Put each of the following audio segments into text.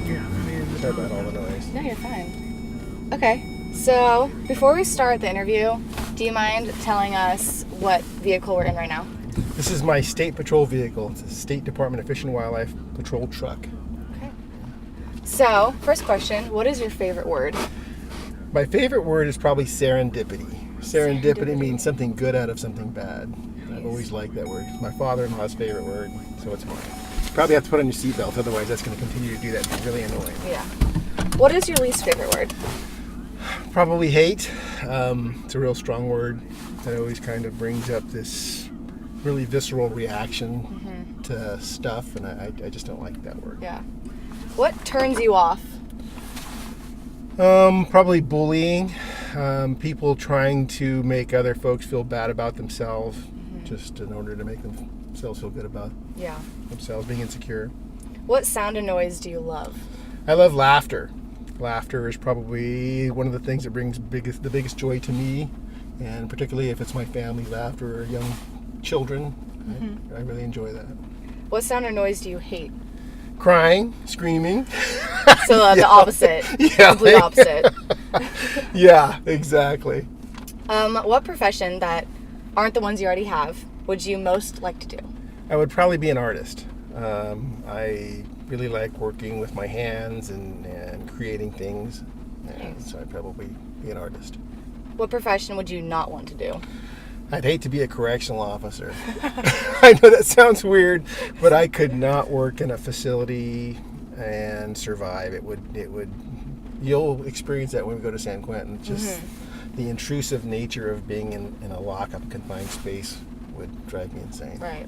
Yeah, I mean, Sorry about all the noise. No, you're fine. Okay, so before we start the interview, do you mind telling us what vehicle we're in right now? This is my state patrol vehicle. It's a State Department of Fish and Wildlife patrol truck. Okay. So, first question, what is your favorite word? My favorite word is probably serendipity. Serendipity means something good out of something bad. I've always liked that word. It's my father-in-law's favorite word, so it's mine. You probably have to put on your seatbelt, otherwise that's going to continue to do that. It's really annoying. Yeah. What is your least favorite word? Probably hate. It's a real strong word that always kind of brings up this really visceral reaction to stuff, and I just don't like that word. Yeah. What turns you off? Probably bullying. People trying to make other folks feel bad about themselves just in order to make themselves feel good about themselves, being insecure. What sound and noise do you love? I love laughter. Laughter is probably one of the things that brings the biggest joy to me, and particularly if it's my family laughter or young children. I really enjoy that. What sound or noise do you hate? Crying, screaming. So the opposite. Yeah. Complete opposite. Yeah, exactly. What profession that aren't the ones you already have would you most like to do? I would probably be an artist. I really like working with my hands and creating things. And so I'd probably be an artist. What profession would you not want to do? I'd hate to be a correctional officer. I know that sounds weird, but I could not work in a facility and survive. It would. You'll experience that when we go to San Quentin. Just the intrusive nature of being in a lock-up, confined space would drive me insane. Right.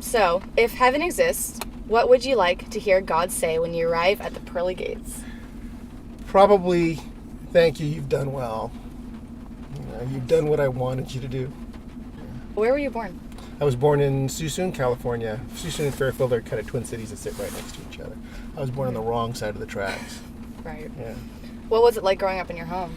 So, if heaven exists, what would you like to hear God say when you arrive at the pearly gates? Probably, thank you, you've done well. You've done what I wanted you to do. Where were you born? I was born in Suisun, California. Suisun and Fairfield are kind of twin cities that sit right next to each other. I was born on the wrong side of the tracks. Right. Yeah. What was it like growing up in your home?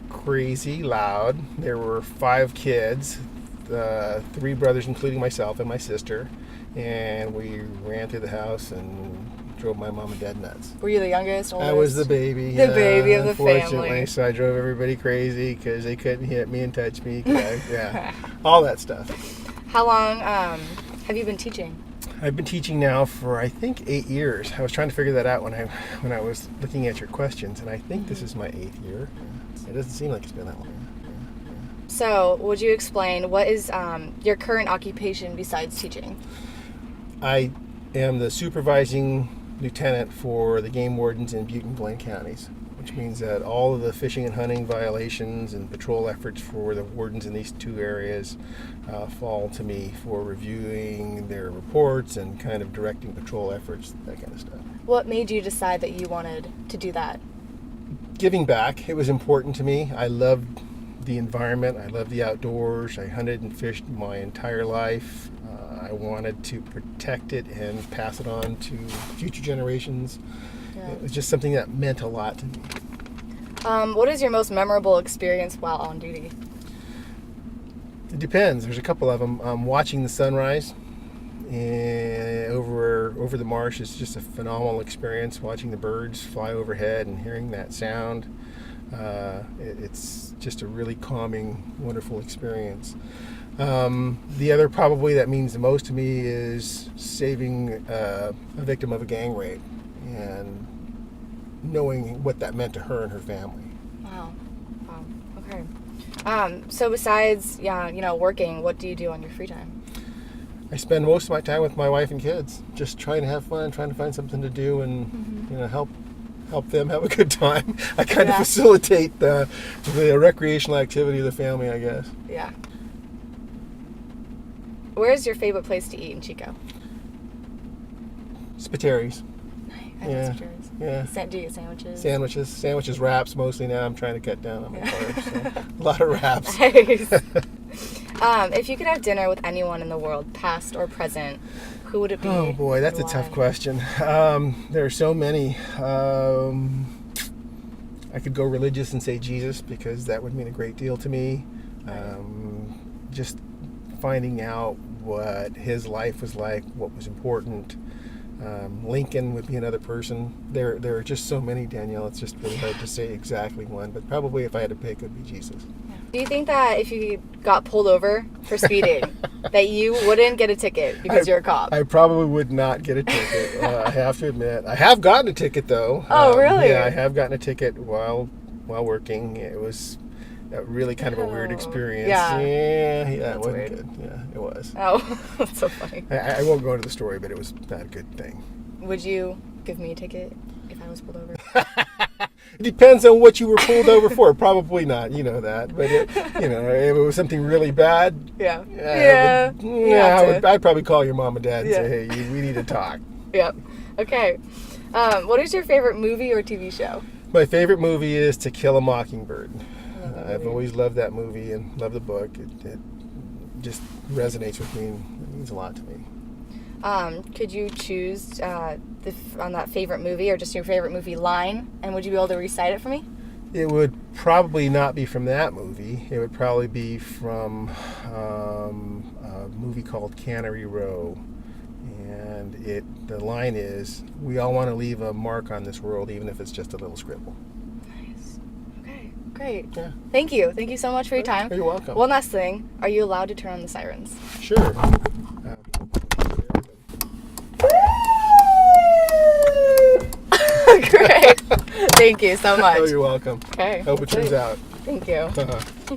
Crazy, loud. There were 5 kids, 3 brothers, including myself and my sister, and we ran through the house and drove my mom and dad nuts. Were you the youngest? Oldest? I was the baby. The baby of the unfortunately, family. so I drove everybody crazy because they couldn't hit me and touch me. All that stuff. How long have you been teaching? I've been teaching now for I think 8 years. I was trying to figure that out when I was looking at your questions, and I think this is my 8th year. It doesn't seem like it's been that long. So, would you explain what is your current occupation besides teaching? I am the supervising lieutenant for the game wardens in Butte and Blaine counties, which means that all of the fishing and hunting violations and patrol efforts for the wardens in these 2 areas fall to me for reviewing their reports and kind of directing patrol efforts, that kind of stuff. What made you decide that you wanted to do that? Giving back, it was important to me. I loved the environment. I love the outdoors. I hunted and fished my entire life. I wanted to protect it and pass it on to future generations. Yeah. It was just something that meant a lot to me. What is your most memorable experience while on duty? It depends. There's a couple of them. Watching the sunrise and over the marsh is just a phenomenal experience. Watching the birds fly overhead and hearing that sound. It's just a really calming, wonderful experience. The other probably that means the most to me is saving a victim of a gang rape and knowing what that meant to her and her family. Wow. Okay. So besides, working, what do you do on your free time? I spend most of my time with my wife and kids, just trying to have fun, trying to find something to do, and help them have a good time. I kind of facilitate the recreational activity of the family, I guess. Yeah. Where's your favorite place to eat in Chico? Spitteri's. Yeah. Do you get sandwiches? Sandwiches, wraps mostly now. I'm trying to cut down on my carbs. So. A lot of wraps. Nice. If you could have dinner with anyone in the world, past or present, who would it be? Oh boy, that's a tough question. There are so many. I could go religious and say Jesus, because that would mean a great deal to me. Just finding out what his life was like, what was important, Lincoln would be another person. There are just so many, Danielle. It's just really hard to say exactly one, but probably if I had to pick, it would be Jesus. Do you think that if you got pulled over for speeding, that you wouldn't get a ticket because you're a cop? I probably would not get a ticket. I have to admit. I have gotten a ticket, though. Oh, really? Yeah, I have gotten a ticket while working. It was really kind of a weird experience. Yeah. Yeah, it That's wasn't weird. good. Yeah, it was. Oh, that's so funny. I won't go into the story, but it was not a good thing. Would you give me a ticket if I was pulled over? It depends on what you were pulled over for. Probably not, you know that. But if it was something really bad, Yeah. I'd probably call your mom and dad and Yeah. say, "Hey, we need to talk." Yep. Okay. What is your favorite movie or TV show? My favorite movie is To Kill a Mockingbird. love that I've movie. always loved that movie and loved the book. It just resonates with me. It means a lot to me. Could you choose on that favorite movie or just your favorite movie line? And would you be able to recite it for me? It would probably not be from that movie. It would probably be from a movie called Cannery Row. And the line is, "We all want to leave a mark on this world, even if it's just a little scribble." Nice. Okay, great. Yeah. Thank you. Thank you so much for your time. You're welcome. One last thing. Are you allowed to turn on the sirens? Sure. Great. Thank you so much. Oh, you're welcome. Okay. Hope it turns out. Thank you. Uh-huh.